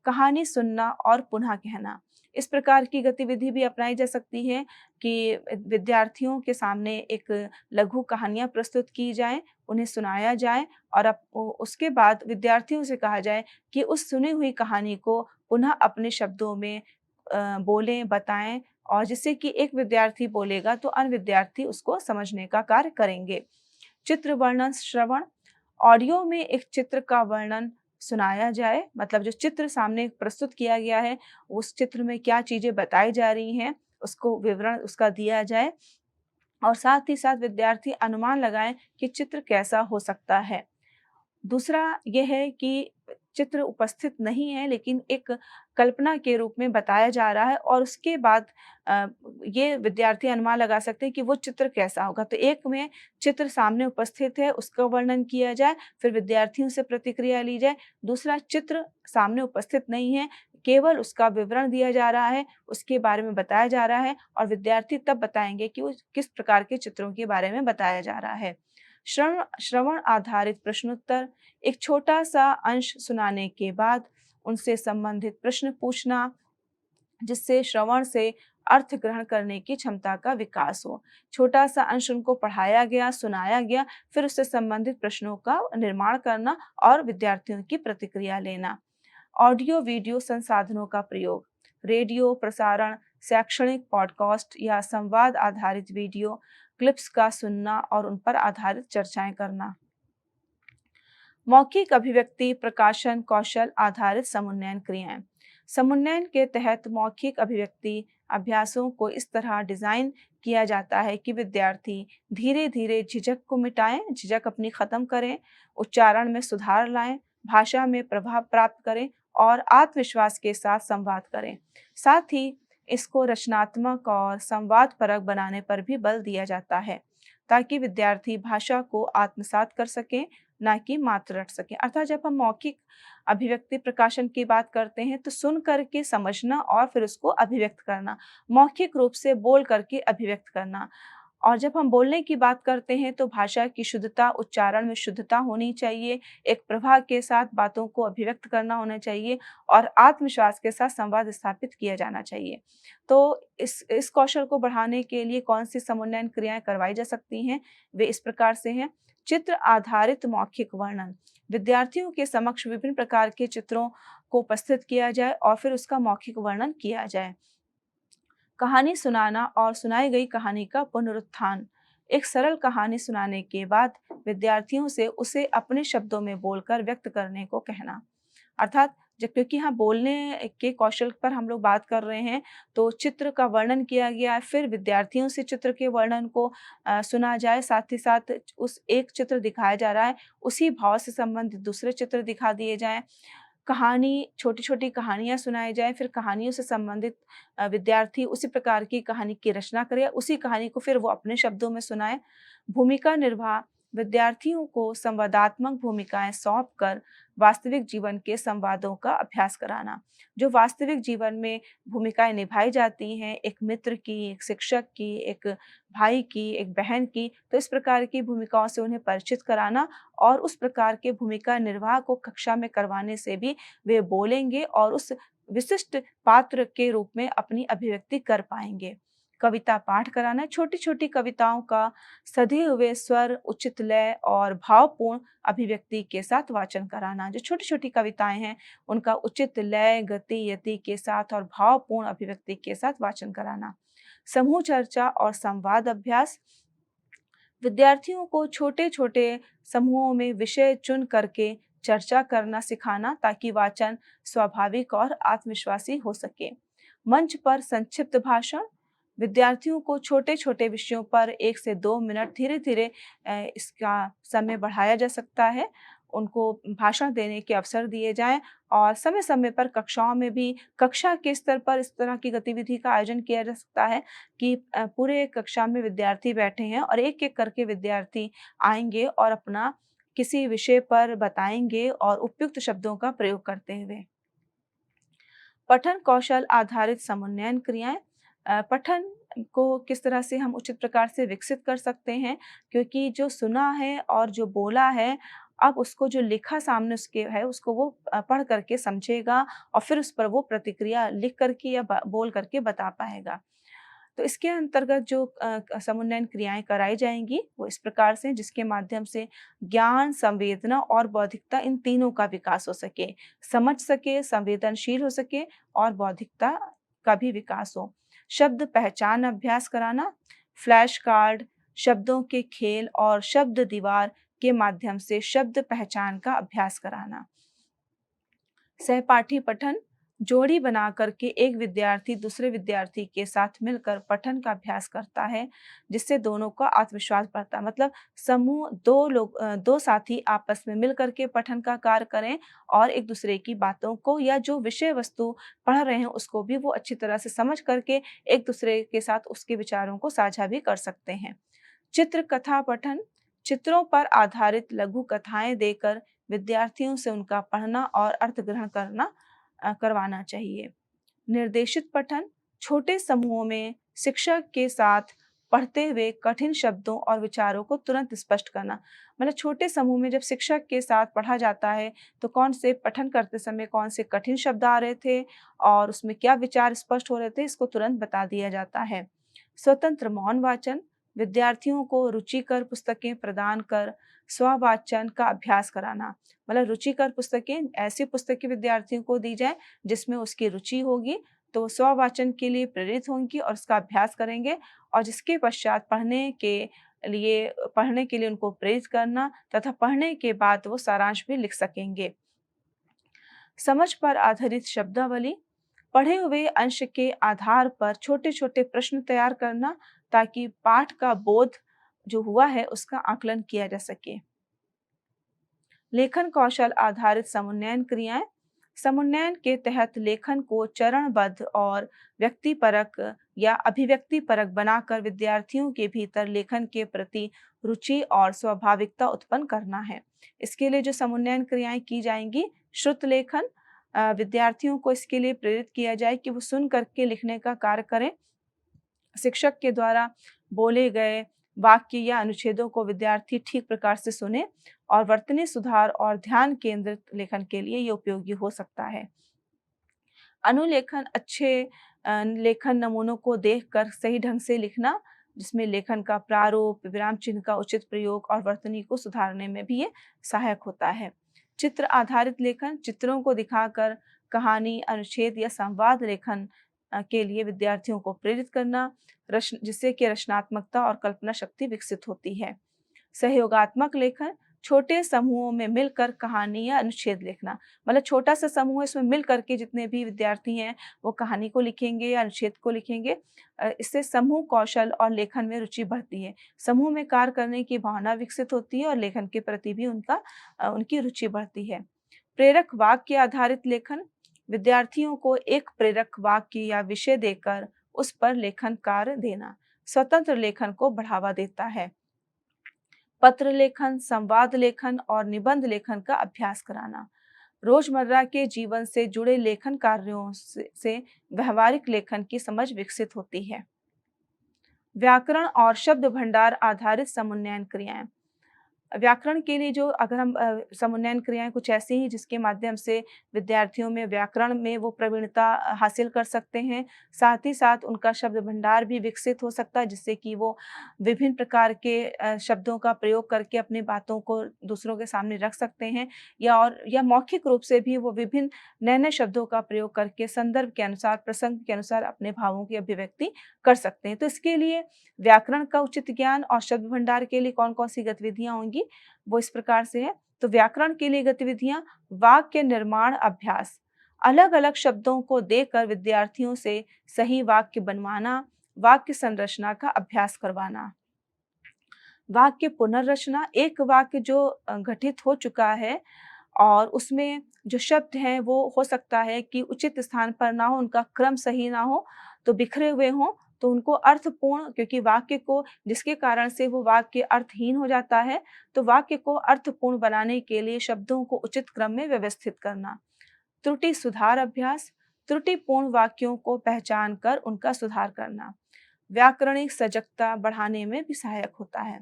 कहानी सुनना और पुनः कहना, इस प्रकार की गतिविधि भी अपनाई जा सकती है कि विद्यार्थियों के सामने एक लघु कहानियाँ प्रस्तुत की जाएँ, उन्हें सुनाया जाए और उसके बाद विद्यार्थियों से कहा जाए कि उस सुनी हुई कहानी को पुनः अपने शब्दों में बोलें, बताएँ और जिससे कि एक विद्यार्थी बोलेगा तो अन्य विद्यार्थी उसको समझने का कार्य करेंगे। चित्र वर्णन श्रवण, ऑडियो में एक चित्र का वर्णन सुनाया जाए, मतलब जो चित्र सामने प्रस्तुत किया गया है, उस चित्र में क्या चीज़ें बताई जा रही हैं, उसको विवरण उसका दिया जाए और साथ ही साथ विद्यार्थी अनुमान लगाएँ कि चित्र कैसा हो सकता है। दूसरा ये है कि चित्र उपस्थित नहीं है, लेकिन एक कल्पना के रूप में बताया जा रहा है और उसके बाद ये विद्यार्थी अनुमान लगा सकते हैं कि वो चित्र कैसा होगा। तो एक में चित्र सामने उपस्थित है, उसका वर्णन किया जाए, फिर विद्यार्थियों से प्रतिक्रिया ली जाए। दूसरा, चित्र सामने उपस्थित नहीं है, केवल उसका विवरण दिया जा रहा है, उसके बारे में बताया जा रहा है और विद्यार्थी तब बताएँगे कि वो किस प्रकार के चित्रों के बारे में बताया जा रहा है। श्रवण आधारित प्रश्नोत्तर, एक छोटा-सा अंश सुनाने के बाद उनसे संबंधित प्रश्न पूछना, जिससे श्रवण से अर्थ ग्रहण करने की क्षमता का विकास हो। छोटा-सा अंश उनको पढ़ाया गया, सुनाया गया, फिर उससे संबंधित प्रश्नों का निर्माण करना और विद्यार्थियों की प्रतिक्रिया लेना। ऑडियो वीडियो संसाधनों का प्रयोग, रेडियो प्रसारण, शैक्षणिक पॉडकास्ट या संवाद आधारित वीडियो क्लिप्स का सुनना और उन पर आधारित चर्चाएं करना। मौखिक अभिव्यक्ति प्रकाशन कौशल आधारित समुन्नयन क्रियाएं। समुन्नयन के तहत मौखिक अभिव्यक्ति अभ्यासों को इस तरह डिजाइन किया जाता है कि विद्यार्थी धीरे धीरे झिझक को मिटाएं, झिझक अपनी खत्म करें, उच्चारण में सुधार लाएं, भाषा में प्रभाव प्राप्त करें और आत्मविश्वास के साथ संवाद करें। साथ ही इसको रचनात्मक और संवाद परक बनाने पर भी बल दिया जाता है, ताकि विद्यार्थी भाषा को आत्मसात कर सकें, ना कि मात्र रट सकें। अर्थात जब हम मौखिक अभिव्यक्ति प्रकाशन की बात करते हैं तो सुन करके समझना और फिर उसको अभिव्यक्त करना, मौखिक रूप से बोल करके अभिव्यक्त करना। और जब हम बोलने की बात करते हैं तो भाषा की शुद्धता, उच्चारण में शुद्धता होनी चाहिए, एक प्रवाह के साथ बातों को अभिव्यक्त करना होना चाहिए और आत्मविश्वास के साथ संवाद स्थापित किया जाना चाहिए। तो इस कौशल को बढ़ाने के लिए कौन सी समुन्नयन क्रियाएं करवाई जा सकती हैं? वे इस प्रकार से हैं। चित्र आधारित मौखिक वर्णन, विद्यार्थियों के समक्ष विभिन्न प्रकार के चित्रों को उपस्थित किया जाए और फिर उसका मौखिक वर्णन किया जाए। कहानी सुनाना और सुनाई गई कहानी का पुनरुत्थान, एक सरल कहानी सुनाने के बाद विद्यार्थियों से उसे अपने शब्दों में बोलकर व्यक्त करने को कहना। अर्थात जब क्योंकि यहाँ बोलने के कौशल पर हम लोग बात कर रहे हैं, तो चित्र का वर्णन किया गया है, फिर विद्यार्थियों से चित्र के वर्णन को सुना जाए, साथ ही साथ उस एक चित्र दिखाया जा रहा है, उसी भाव से संबंधित दूसरे चित्र दिखा दिए जाएँ। कहानी, छोटी-छोटी कहानियाँ सुनाई जाएँ, फिर कहानियों से संबंधित विद्यार्थी उसी प्रकार की कहानी की रचना करे, उसी कहानी को फिर वो अपने शब्दों में सुनाए। भूमिका निर्वाह, विद्यार्थियों को संवादात्मक भूमिकाएँ सौंपकर वास्तविक जीवन के संवादों का अभ्यास कराना। जो वास्तविक जीवन में भूमिकाएँ निभाई जाती हैं, एक मित्र की, एक शिक्षक की, एक भाई की, एक बहन की, तो इस प्रकार की भूमिकाओं से उन्हें परिचित कराना और उस प्रकार के भूमिका निर्वाह को कक्षा में करवाने से भी वे बोलेंगे और उस विशिष्ट पात्र के रूप में अपनी अभिव्यक्ति कर पाएँगे। कविता पाठ कराना, छोटी-छोटी कविताओं का सधे हुए स्वर, उचित लय और भावपूर्ण अभिव्यक्ति के साथ वाचन कराना। जो छोटी-छोटी कविताएँ हैं, उनका उचित लय, गति, यति के साथ और भावपूर्ण अभिव्यक्ति के साथ वाचन कराना। समूह चर्चा और संवाद अभ्यास, विद्यार्थियों को छोटे-छोटे समूहों में विषय चुन करके चर्चा करना सिखाना, ताकि वाचन स्वाभाविक और आत्मविश्वासी हो सके। मंच पर संक्षिप्त भाषण, विद्यार्थियों को छोटे-छोटे विषयों पर 1 से 2 मिनट धीरे-धीरे इसका समय बढ़ाया जा सकता है। उनको भाषण देने के अवसर दिए जाएँ और समय-समय पर कक्षाओं में भी कक्षा के स्तर पर इस तरह की गतिविधि का आयोजन किया जा सकता है कि पूरे कक्षा में विद्यार्थी बैठे हैं और एक-एक करके विद्यार्थी आएँगे और अपना किसी विषय पर बताएँगे और उपयुक्त शब्दों का प्रयोग करते हुए। पठन कौशल आधारित समुन्नयन क्रियाएँ, पठन को किस तरह से हम उचित प्रकार से विकसित कर सकते हैं, क्योंकि जो सुना है और जो बोला है, अब उसको जो लिखा सामने उसके है, उसको वो पढ़ करके समझेगा और फिर उस पर वो प्रतिक्रिया लिख करके या बोल करके बता पाएगा। तो इसके अंतर्गत जो समुन्नयन क्रियाएँ कराई जाएँगी, वो इस प्रकार से, जिसके माध्यम से ज्ञान, संवेदना और बौद्धिकता, इन तीनों का विकास हो सके, समझ सके, संवेदनशील हो सके और बौद्धिकता का भी विकास हो। शब्द पहचान अभ्यास कराना, फ्लैश कार्ड, शब्दों के खेल और शब्द दीवार के माध्यम से शब्द पहचान का अभ्यास कराना। सहपाठी पठन, जोड़ी बना करके एक विद्यार्थी दूसरे विद्यार्थी के साथ मिलकर पठन का अभ्यास करता है, जिससे दोनों का आत्मविश्वास बढ़ता है। मतलब समूह 2 साथी आपस में मिल कर के पठन का कार्य करें और एक दूसरे की बातों को या जो विषय वस्तु पढ़ रहे हैं उसको भी वो अच्छी तरह से समझ करके एक दूसरे के साथ उसके विचारों को साझा भी कर सकते हैं। चित्र कथा पठन, चित्रों पर आधारित लघु कथाएं देकर विद्यार्थियों से उनका पढ़ना और अर्थ ग्रहण करवाना चाहिए। निर्देशित पठन, छोटे समूहों में शिक्षक के साथ पढ़ते हुए कठिन शब्दों और विचारों को तुरंत स्पष्ट करना। मतलब छोटे समूह में जब शिक्षक के साथ पढ़ा जाता है तो कौन से पठन करते समय कौन से कठिन शब्द आ रहे थे और उसमें क्या विचार स्पष्ट हो रहे थे, इसको तुरंत बता दिया जाता है। स्वतंत्र मौन वाचन, विद्यार्थियों को रुचिकर पुस्तकें प्रदान कर स्ववाचन का अभ्यास कराना। मतलब रुचिकर पुस्तकें, ऐसी पुस्तकें विद्यार्थियों को दी जाए जिसमें उसकी रुचि होगी, तो स्ववाचन के लिए प्रेरित होंगी और उसका अभ्यास करेंगे और जिसके पश्चात पढ़ने के लिए उनको प्रेरित करना तथा पढ़ने के बाद वो सारांश भी लिख सकेंगे। समझ पर आधारित शब्दावली, पढ़े हुए अंश के आधार पर छोटे-छोटे प्रश्न तैयार करना ताकि पाठ का बोध जो हुआ है उसका आकलन किया जा सके। लेखन कौशल आधारित समुन्नयन क्रियाएं, समुन्नयन के तहत लेखन को चरणबद्ध और व्यक्तिपरक या अभिव्यक्तिपरक बनाकर विद्यार्थियों के भीतर लेखन के प्रति रुचि और स्वाभाविकता उत्पन्न करना है। इसके लिए जो समुन्नयन क्रियाएं की जाएंगी, श्रुत लेखन, विद्यार्थियों को इसके लिए प्रेरित किया जाए कि वो सुन करके लिखने का कार्य करें। शिक्षक के द्वारा बोले गए वाक्य या अनुच्छेदों को विद्यार्थी ठीक प्रकार से सुने और वर्तनी सुधार और ध्यान केंद्रित लेखन के लिए ये उपयोगी हो सकता है। अनुलेखन, अच्छे लेखन नमूनों को देखकर सही ढंग से लिखना, जिसमें लेखन का प्रारूप, विराम चिन्ह का उचित प्रयोग और वर्तनी को सुधारने में भी ये सहायक होता है। चित्र आधारित लेखन, चित्रों को दिखाकर कहानी, अनुच्छेद या संवाद लेखन के लिए विद्यार्थियों को प्रेरित करना, जिससे कि रचनात्मकता और कल्पना शक्ति विकसित होती है। सहयोगात्मक लेखन, छोटे समूहों में मिलकर कहानी या अनुच्छेद लिखना। मतलब छोटा सा समूह है, इसमें मिल करके जितने भी विद्यार्थी हैं वो कहानी को लिखेंगे या अनुच्छेद को लिखेंगे। इससे समूह कौशल और लेखन में रुचि बढ़ती है। समूह में कार्य करने की भावना विकसित होती है और लेखन के प्रति भी उनकी रुचि बढ़ती है। प्रेरक वाक्य आधारित लेखन, विद्यार्थियों को एक प्रेरक वाक्य या विषय देकर उस पर लेखन कार्य देना स्वतंत्र लेखन को बढ़ावा देता है। पत्र लेखन, संवाद लेखन और निबंध लेखन का अभ्यास कराना, रोजमर्रा के जीवन से जुड़े लेखन कार्यों से व्यवहारिक लेखन की समझ विकसित होती है। व्याकरण और शब्द भंडार आधारित समुन्नयन क्रियाएं, व्याकरण के लिए जो अगर हम समुन्नयन क्रियाएं कुछ ऐसी हैं जिसके माध्यम से विद्यार्थियों में व्याकरण में वो प्रवीणता हासिल कर सकते हैं, साथ ही साथ उनका शब्द भंडार भी विकसित हो सकता है जिससे कि वो विभिन्न प्रकार के शब्दों का प्रयोग करके अपनी बातों को दूसरों के सामने रख सकते हैं या मौखिक रूप से भी वो विभिन्न नए-नए शब्दों का प्रयोग करके संदर्भ के अनुसार, प्रसंग के अनुसार अपने भावों की अभिव्यक्ति कर सकते हैं। तो इसके लिए व्याकरण का उचित ज्ञान और शब्द भंडार के लिए कौन-कौन सी गतिविधियाँ होंगी, वो इस प्रकार से है। तो व्याकरण के लिए गतिविधियाँ, वाक्य निर्माण अभ्यास, अलग-अलग शब्दों को देकर विद्यार्थियों से सही वाक्य बनवाना, वाक्य संरचना का अभ्यास करवाना। वाक्य पुनर्रचना, एक वाक्य जो गठित हो चुका है और उसमें जो शब्द हैं वो हो सकता है कि उचित स्थान पर ना हो, उनका क्रम सही ना हो, तो बिखरे हुए हों, तो उनको अर्थपूर्ण, क्योंकि वाक्य को जिसके कारण से वो वाक्य अर्थहीन हो जाता है, तो वाक्य को अर्थपूर्ण बनाने के लिए शब्दों को उचित क्रम में व्यवस्थित करना। त्रुटि सुधार अभ्यास, त्रुटिपूर्ण वाक्यों को पहचान कर उनका सुधार करना। व्याकरणिक सजगता बढ़ाने में भी सहायक होता है।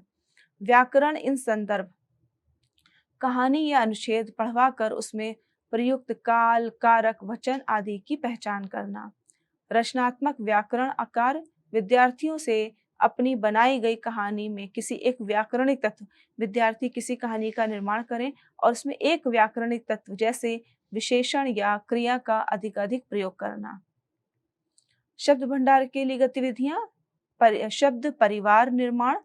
व्याकरण इन संदर्भ, कहानी या अनुच्छेद पढ़वा कर उसमें प्रयुक्त काल, कारक, वचन आदि की पहचान करना। रचनात्मक व्याकरण आकार, विद्यार्थियों से अपनी बनाई गई कहानी में किसी एक व्याकरणिक तत्व, विद्यार्थी किसी कहानी का निर्माण करें और उसमें एक व्याकरणिक तत्व जैसे विशेषण या क्रिया का अधिकाधिक प्रयोग करना। शब्द भंडार के लिए गतिविधियां, शब्द परिवार निर्माण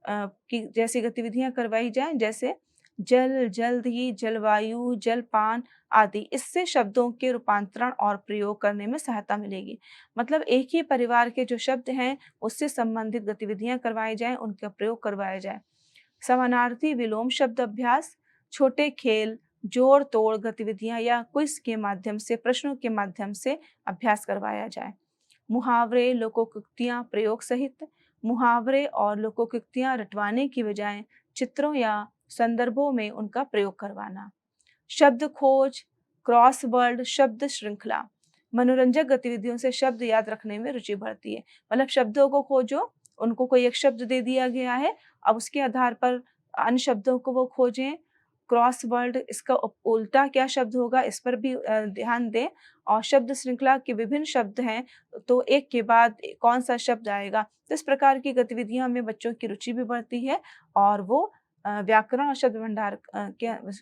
की जैसी गतिविधियां करवाई जाएं, जैसे जल, जल्दी, जलवायु, जलपान आदि। इससे शब्दों के रूपांतरण और प्रयोग करने में सहायता मिलेगी। मतलब एक ही परिवार के जो शब्द हैं, उससे संबंधित गतिविधियाँ करवाई जाएँ, उनका प्रयोग करवाया जाए। समानार्थी विलोम शब्द अभ्यास, छोटे खेल, जोड़-तोड़ गतिविधियाँ या क्विज़ के माध्यम से, प्रश्नों के माध्यम से अभ्यास करवाया जाए। मुहावरे, लोकोक्तियाँ प्रयोग सहित। मुहावरे और लोकोक्तियाँ रटवाने की बजाय चित्रों या संदर्भों में उनका प्रयोग करवाना। शब्द खोज, क्रॉसवर्ड शब्द श्रृंखला। मनोरंजक गतिविधियों से शब्द याद रखने में रुचि बढ़ती है। मतलब शब्दों को खोजो, उनको कोई एक शब्द दे दिया गया है, अब उसके आधार पर अन्य शब्दों को वो खोजें। क्रॉसवर्ड, इसका उल्टा क्या शब्द होगा, इस पर भी ध्यान दें। और शब्द श्रृंखला के विभिन्न शब्द हैं, तो एक के बाद कौन-सा शब्द आएगा। तो इस प्रकार की गतिविधियाँ में बच्चों की रुचि भी बढ़ती है और वो व्याकरण और शब्द भंडार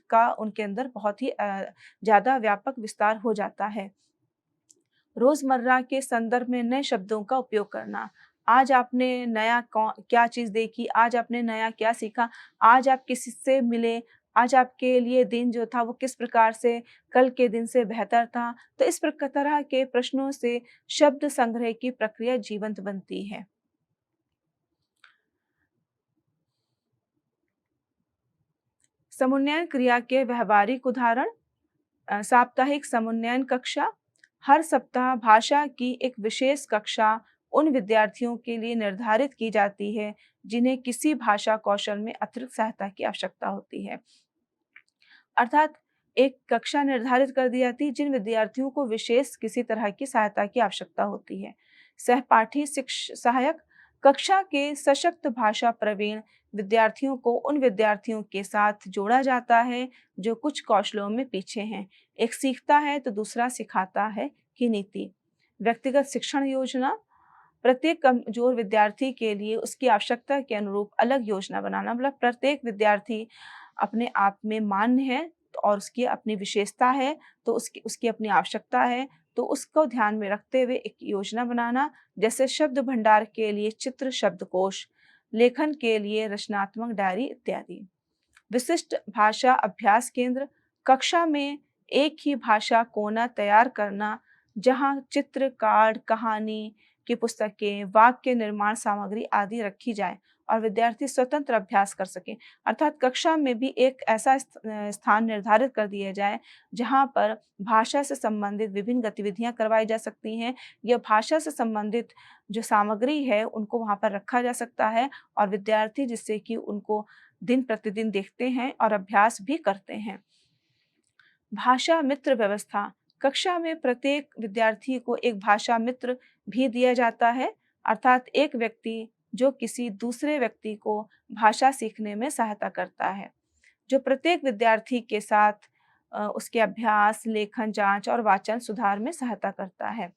का उनके अंदर बहुत ही ज़्यादा व्यापक विस्तार हो जाता है। रोज़मर्रा के संदर्भ में नए शब्दों का उपयोग करना। आज आपने नया क्या चीज़ देखी, आज आपने नया क्या सीखा, आज आप किससे मिले, आज आपके लिए दिन जो था वो किस प्रकार से कल के दिन से बेहतर था। तो इस तरह के प्रश्नों से शब्द संग्रह की प्रक्रिया जीवंत बनती है। समुन्नयन क्रिया के व्यावहारिक उदाहरण, साप्ताहिक समुन्नयन कक्षा। हर सप्ताह भाषा की एक विशेष कक्षा उन विद्यार्थियों के लिए निर्धारित की जाती है जिन्हें किसी भाषा कौशल में अतिरिक्त सहायता की आवश्यकता होती है। अर्थात एक कक्षा निर्धारित कर दी जाती है जिन विद्यार्थियों को विशेष किसी तरह की सहायता की आवश्यकता होती है। सहपाठी सहायक, कक्षा के सशक्त भाषा प्रवीण विद्यार्थियों को उन विद्यार्थियों के साथ जोड़ा जाता है जो कुछ कौशलों में पीछे हैं। एक सीखता है तो दूसरा सिखाता है की नीति। व्यक्तिगत शिक्षण योजना, प्रत्येक कमजोर विद्यार्थी के लिए उसकी आवश्यकता के अनुरूप अलग योजना बनाना। मतलब प्रत्येक विद्यार्थी अपने आप में मान्य है और उसकी अपनी विशेषता है, तो उसकी उसकी अपनी आवश्यकता है, तो उसको ध्यान में रखते हुए एक योजना बनाना। जैसे शब्द भंडार के लिए चित्र शब्दकोश, लेखन के लिए रचनात्मक डायरी इत्यादि। विशिष्ट भाषा अभ्यास केंद्र, कक्षा में एक ही भाषा कोना तैयार करना जहां चित्र, कार्ड, कहानी की पुस्तकें, वाक्य निर्माण सामग्री आदि रखी जाए और विद्यार्थी स्वतंत्र अभ्यास कर सकें। अर्थात कक्षा में भी एक ऐसा स्थान निर्धारित कर दिया जाए जहां पर भाषा से संबंधित विभिन्न गतिविधियां करवाई जा सकती हैं या भाषा से संबंधित जो सामग्री है उनको वहां पर रखा जा सकता है और विद्यार्थी जिससे कि उनको दिन प्रतिदिन देखते हैं और अभ्यास भी करते हैं। भाषा मित्र व्यवस्था, कक्षा में प्रत्येक विद्यार्थी को एक भाषा मित्र भी दिया जाता है, अर्थात एक व्यक्ति जो किसी दूसरे व्यक्ति को भाषा सीखने में सहायता करता है, जो प्रत्येक विद्यार्थी के साथ उसके अभ्यास, लेखन, जांच और वाचन सुधार में सहायता करता है।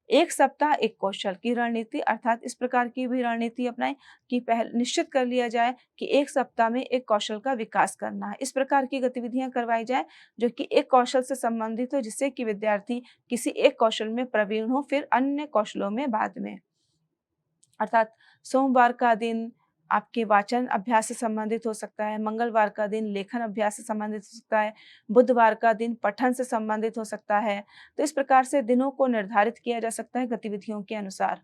एक सप्ताह एक कौशल की रणनीति, अर्थात इस प्रकार की भी रणनीति अपनाएं कि पहले निश्चित कर लिया जाए कि एक सप्ताह में एक कौशल का विकास करना है। इस प्रकार की गतिविधियां करवाई जाए जो कि एक कौशल से संबंधित हो, जिससे कि विद्यार्थी किसी एक कौशल में प्रवीण हो, फिर अन्य कौशलों में बाद में। अर्थात सोमवार का दिन आपके वाचन अभ्यास से संबंधित हो सकता है, मंगलवार का दिन लेखन अभ्यास से संबंधित हो सकता है, बुधवार का दिन पठन से संबंधित हो सकता है। तो इस प्रकार से दिनों को निर्धारित किया जा सकता है गतिविधियों के अनुसार।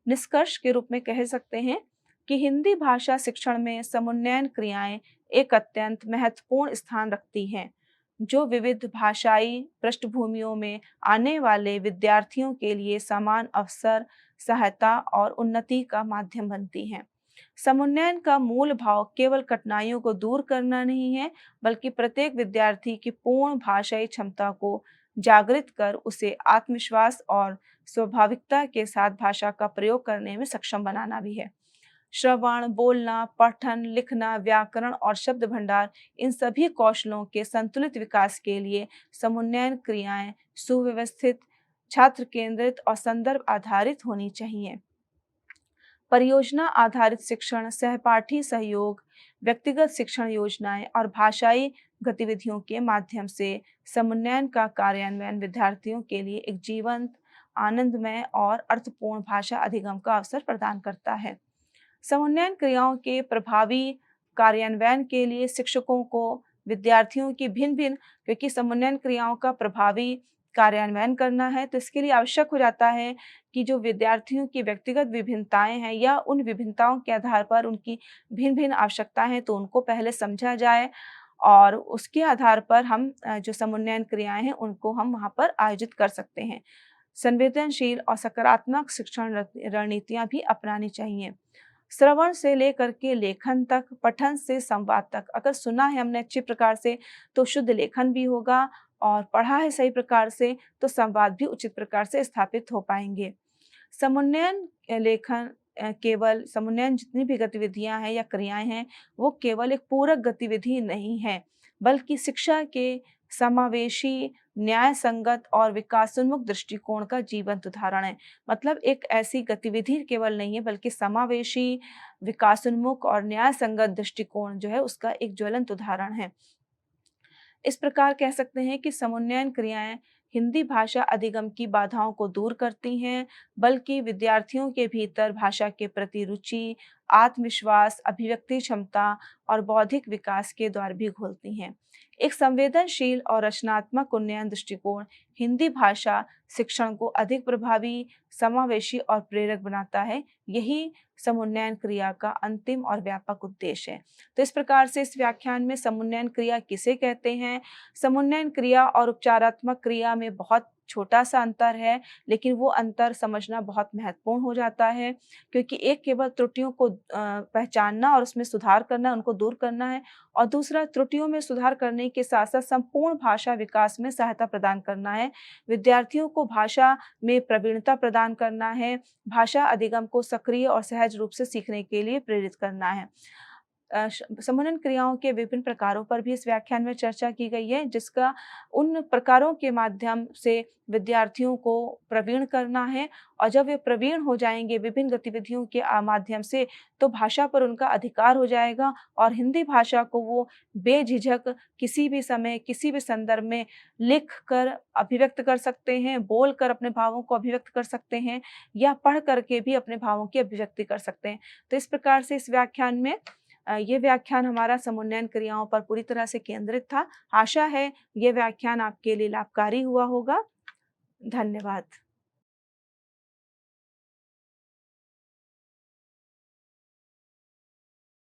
निष्कर्ष के रूप में कह सकते हैं कि हिंदी भाषा शिक्षण में समुन्नयन क्रियाएं एक अत्यंत महत्वपूर्ण स्थान रखती हैं, जो विविध भाषाई पृष्ठभूमियों में आने वाले विद्यार्थियों के लिए समान अवसर, सहायता और उन्नति का माध्यम बनती हैं। समुन्नयन का मूल भाव केवल कठिनाइयों को दूर करना नहीं है, बल्कि प्रत्येक विद्यार्थी की पूर्ण भाषाई क्षमता को जागृत कर उसे आत्मविश्वास और स्वाभाविकता के साथ भाषा का प्रयोग करने में सक्षम बनाना भी है। श्रवण, बोलना, पठन, लिखना, व्याकरण और शब्द भंडार, इन सभी कौशलों के संतुलित विकास के लिए समुन्नयन क्रियाएं सुव्यवस्थित, छात्र केंद्रित और संदर्भ आधारित होनी चाहिए। परियोजना आधारित शिक्षण, सहपाठी सहयोग, व्यक्तिगत शिक्षण योजनाएं और भाषाई गतिविधियों के माध्यम से समुन्नयन का कार्यान्वयन विद्यार्थियों के लिए एक जीवंत, आनंदमय और अर्थपूर्ण भाषा अधिगम का अवसर प्रदान करता है। समुन्नयन क्रियाओं के प्रभावी कार्यान्वयन के लिए शिक्षकों को विद्यार्थियों की भिन्न-भिन्न, क्योंकि समन्वयन क्रियाओं का प्रभावी कार्यान्वयन करना है, तो इसके लिए आवश्यक हो जाता है कि जो विद्यार्थियों की व्यक्तिगत विभिन्नताएँ हैं या उन विभिन्नताओं के आधार पर उनकी भिन्न-भिन्न आवश्यकताएँ हैं, तो उनको पहले समझा जाए और उसके आधार पर हम जो समन्वयन क्रियाएँ हैं, उनको हम वहाँ पर आयोजित कर सकते हैं। संवेदनशील और सकारात्मक शिक्षण रणनीतियाँ भी अपनानी चाहिए। श्रवण से लेकर के लेखन तक, पठन से संवाद तक, अगर सुना है हमने अच्छे प्रकार से तो शुद्ध लेखन भी होगा और पढ़ा है सही प्रकार से तो संवाद भी उचित प्रकार से स्थापित हो पाएँगे। समन्वयन लेखन केवल समन्वयन जितनी भी गतिविधियाँ हैं या क्रियाएँ हैं, वो केवल एक पूरक गतिविधि नहीं है, बल्कि शिक्षा के समावेशी, न्याय संगत और विकासोन्मुख दृष्टिकोण का जीवंत उदाहरण है। मतलब एक ऐसी गतिविधि केवल नहीं है, बल्कि समावेशी, विकासोन्मुख और न्याय संगत दृष्टिकोण जो है, उसका एक ज्वलंत उदाहरण है। इस प्रकार कह सकते हैं कि समन्वयन क्रियाएं हिंदी भाषा अधिगम की बाधाओं को दूर करती हैं, बल्कि विद्यार्थियों के भीतर भाषा के प्रति रुचि, आत्मविश्वास, अभिव्यक्ति क्षमता और बौद्धिक विकास के द्वार भी खोलती हैं। एक संवेदनशील और रचनात्मक उन्नयन दृष्टिकोण हिंदी भाषा शिक्षण को अधिक प्रभावी, समावेशी और प्रेरक बनाता है। यही समुन्नयन क्रिया का अंतिम और व्यापक उद्देश्य है। तो इस प्रकार से इस व्याख्यान में समुन्नयन क्रिया किसे कहते हैं, समुन्नयन क्रिया और उपचारात्मक क्रिया में बहुत छोटा-सा अंतर है, लेकिन वो अंतर समझना बहुत महत्वपूर्ण हो जाता है, क्योंकि एक केवल त्रुटियों को पहचानना और उसमें सुधार करना, उनको दूर करना है और दूसरा त्रुटियों में सुधार करने के साथ-साथ संपूर्ण भाषा विकास में सहायता प्रदान करना है। विद्यार्थियों को भाषा में प्रवीणता प्रदान करना है, भाषा अधिगम को सक्रिय और सहज रूप से सीखने के लिए प्रेरित करना है। समन्वयन क्रियाओं के विभिन्न प्रकारों पर भी इस व्याख्यान में चर्चा की गई है, जिसका उन प्रकारों के माध्यम से विद्यार्थियों को प्रवीण करना है और जब वे प्रवीण हो जाएँगे विभिन्न गतिविधियों के माध्यम से, तो भाषा पर उनका अधिकार हो जाएगा और हिंदी भाषा को वो बेझिझक किसी भी समय, किसी भी संदर्भ में लिख कर अभिव्यक्त कर सकते हैं, बोल कर अपने भावों को अभिव्यक्त कर सकते हैं या पढ़ कर के भी अपने भावों की अभिव्यक्ति कर सकते हैं। तो इस प्रकार से इस व्याख्यान में ये व्याख्यान हमारा समुन्नयन क्रियाओं पर पूरी तरह से केंद्रित था। आशा है ये व्याख्यान आपके लिए लाभकारी हुआ होगा। धन्यवाद।